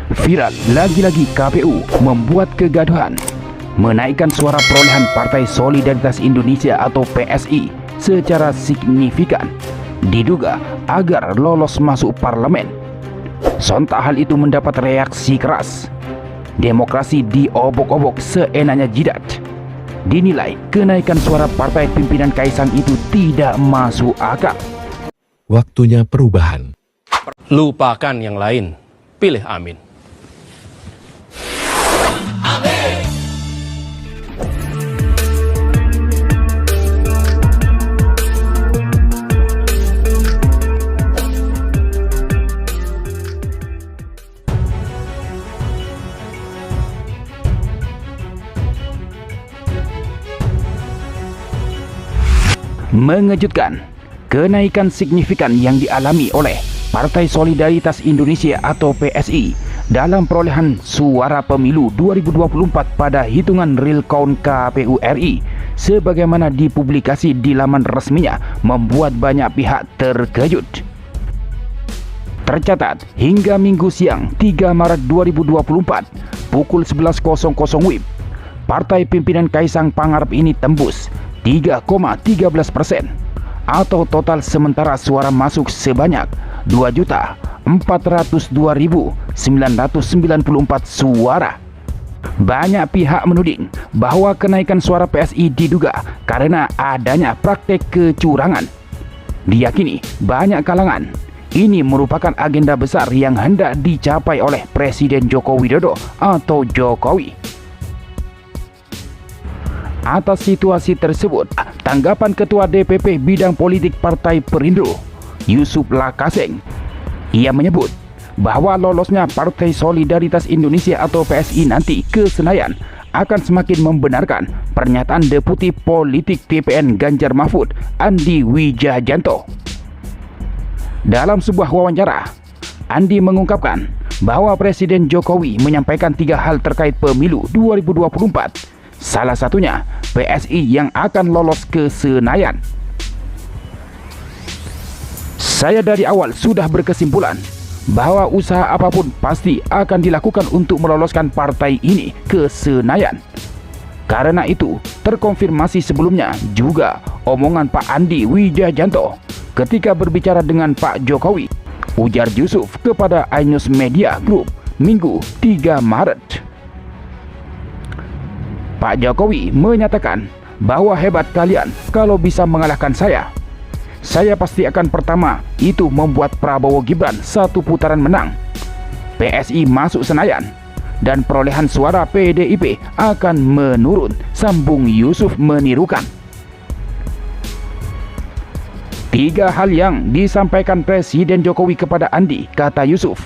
Viral lagi-lagi KPU membuat kegaduhan, menaikkan suara perolehan Partai Solidaritas Indonesia atau PSI secara signifikan, diduga agar lolos masuk parlemen. Sontak hal itu mendapat reaksi keras. Demokrasi diobok-obok seenaknya jidat. Dinilai kenaikan suara partai pimpinan Kaisang itu tidak masuk akal. Waktunya perubahan. Lupakan yang lain, pilih Amin. Mengejutkan, kenaikan signifikan yang dialami oleh Partai Solidaritas Indonesia atau PSI dalam perolehan suara pemilu 2024 pada hitungan real count KPU RI sebagaimana dipublikasi di laman resminya membuat banyak pihak terkejut. Tercatat hingga Minggu siang 3 Maret 2024 pukul 11.00 WIB, partai pimpinan Kaisang Pangarep ini tembus 3,13% atau total sementara suara masuk sebanyak 2.402.994 suara. Banyak pihak menuding bahwa kenaikan suara PSI diduga karena adanya praktek kecurangan. Diyakini banyak kalangan ini merupakan agenda besar yang hendak dicapai oleh Presiden Joko Widodo atau Jokowi. Atas situasi tersebut, tanggapan Ketua DPP Bidang Politik Partai Perindo, Yusuf Lakaseng, ia menyebut bahwa lolosnya Partai Solidaritas Indonesia atau PSI nanti ke Senayan akan semakin membenarkan pernyataan Deputi Politik TPN Ganjar Mahfud, Andi Wijajanto. Dalam sebuah wawancara, Andi mengungkapkan bahwa Presiden Jokowi menyampaikan 3 hal terkait pemilu 2024. Salah satunya PSI yang akan lolos ke Senayan. Saya dari awal sudah berkesimpulan bahwa usaha apapun pasti akan dilakukan untuk meloloskan partai ini ke Senayan. Karena itu terkonfirmasi sebelumnya juga omongan Pak Andi Wijajanto ketika berbicara dengan Pak Jokowi, ujar Yusuf kepada iNews Media Group Minggu 3 Maret. Pak Jokowi menyatakan bahwa hebat kalian kalau bisa mengalahkan saya. Saya pasti akan pertama itu membuat Prabowo Gibran satu putaran menang. PSI masuk Senayan dan perolehan suara PDIP akan menurun, sambung Yusuf menirukan. 3 hal yang disampaikan Presiden Jokowi kepada Andi, kata Yusuf.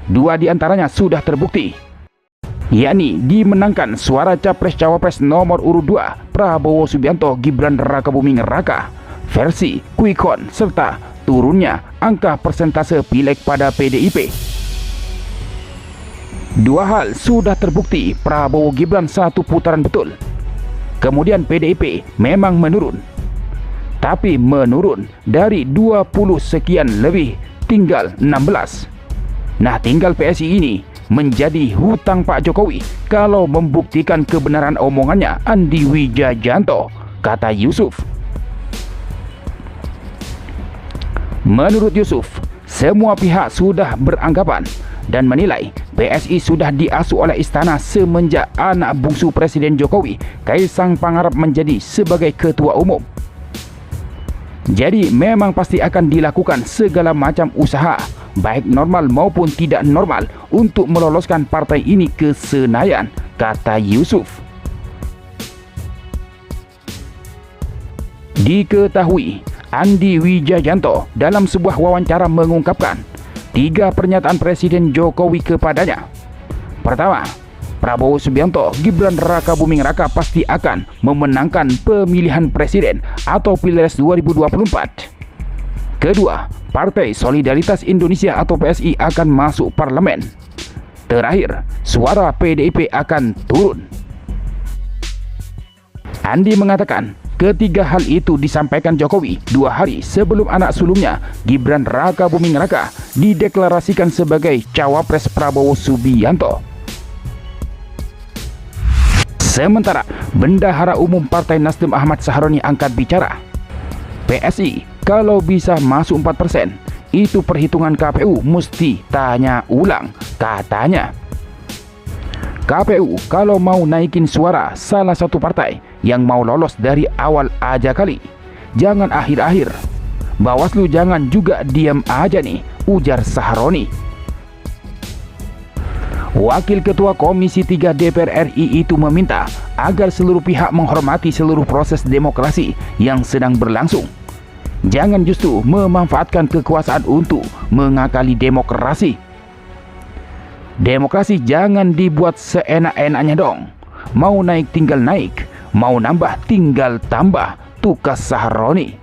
2 diantaranya sudah terbukti, yakni dimenangkan suara Capres-Cawapres nomor urut 2 Prabowo Subianto Gibran Rakabuming Raka versi quick count serta turunnya angka persentase pileg pada PDIP. 2 hal sudah terbukti Prabowo Gibran satu putaran betul. Kemudian PDIP memang menurun, tapi menurun dari 20 sekian lebih tinggal 16. Nah, tinggal PSI ini menjadi hutang Pak Jokowi kalau membuktikan kebenaran omongannya Andi Wijajanto, kata Yusuf. Menurut Yusuf, semua pihak sudah beranggapan dan menilai PSI sudah diasuh oleh istana semenjak anak bungsu Presiden Jokowi, Kaisang Pangarep, menjadi sebagai ketua umum. Jadi memang pasti akan dilakukan segala macam usaha, baik normal maupun tidak normal, untuk meloloskan partai ini ke Senayan, kata Yusuf. Diketahui, Andi Wijajanto dalam sebuah wawancara mengungkapkan 3 pernyataan Presiden Jokowi kepadanya. Pertama, Prabowo Subianto Gibran Rakabuming Raka pasti akan memenangkan pemilihan presiden atau Pilpres 2024. Kedua, Partai Solidaritas Indonesia atau PSI akan masuk parlemen. Terakhir, suara PDIP akan turun. Andi mengatakan Ketiga hal itu disampaikan Jokowi 2 hari sebelum anak sulungnya Gibran Raka Buming Raka dideklarasikan sebagai cawapres Prabowo Subianto. Sementara Bendahara Umum Partai Nasdem Ahmad Sahroni angkat bicara. PSI kalau bisa masuk 4%, itu perhitungan KPU mesti tanya ulang, katanya. KPU kalau mau naikin suara salah satu partai yang mau lolos dari awal aja kali, jangan akhir-akhir. Bawaslu jangan juga diam aja nih, ujar Sahroni. Wakil Ketua Komisi 3 DPR RI itu meminta agar seluruh pihak menghormati seluruh proses demokrasi yang sedang berlangsung. Jangan justru memanfaatkan kekuasaan untuk mengakali demokrasi. Demokrasi jangan dibuat seenak-enaknya dong. Mau naik tinggal naik, mau nambah tinggal tambah, tukas Sahroni.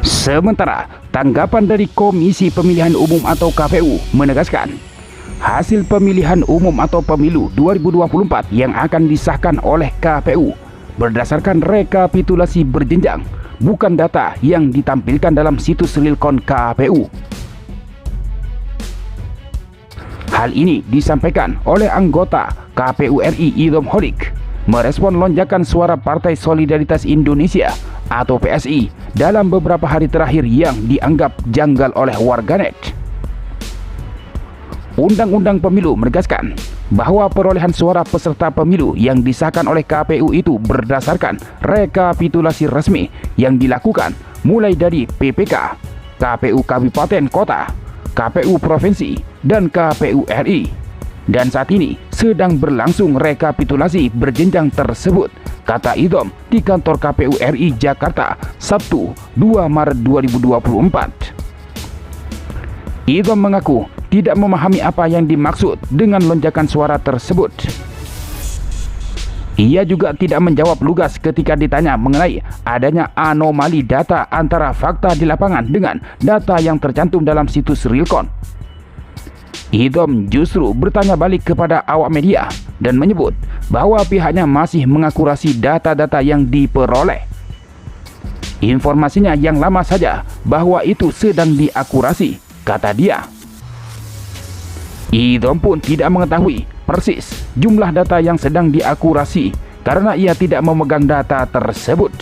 Sementara tanggapan dari Komisi Pemilihan Umum atau KPU menegaskan, hasil pemilihan umum atau pemilu 2024 yang akan disahkan oleh KPU berdasarkan rekapitulasi berjenjang, bukan data yang ditampilkan dalam situs Realcon KPU. Hal ini disampaikan oleh anggota KPU RI Idham Holik merespon lonjakan suara Partai Solidaritas Indonesia atau PSI dalam beberapa hari terakhir yang dianggap janggal oleh warganet. Undang-Undang Pemilu menegaskan bahwa perolehan suara peserta pemilu yang disahkan oleh KPU itu berdasarkan rekapitulasi resmi yang dilakukan mulai dari PPK, KPU Kabupaten Kota, KPU Provinsi, dan KPU RI. Dan saat ini sedang berlangsung rekapitulasi berjenjang tersebut, kata Idham di kantor KPU RI Jakarta, Sabtu 2 Maret 2024. Idham mengaku tidak memahami apa yang dimaksud dengan lonjakan suara tersebut. Ia juga tidak menjawab lugas ketika ditanya mengenai adanya anomali data antara fakta di lapangan dengan data yang tercantum dalam situs Realcon. Idham justru bertanya balik kepada awak media dan menyebut bahwa pihaknya masih mengakurasi data-data yang diperoleh. Informasinya yang lama saja bahwa itu sedang diakurasi, kata dia. Idham pun tidak mengetahui persis jumlah data yang sedang diakurasi karena ia tidak memegang data tersebut.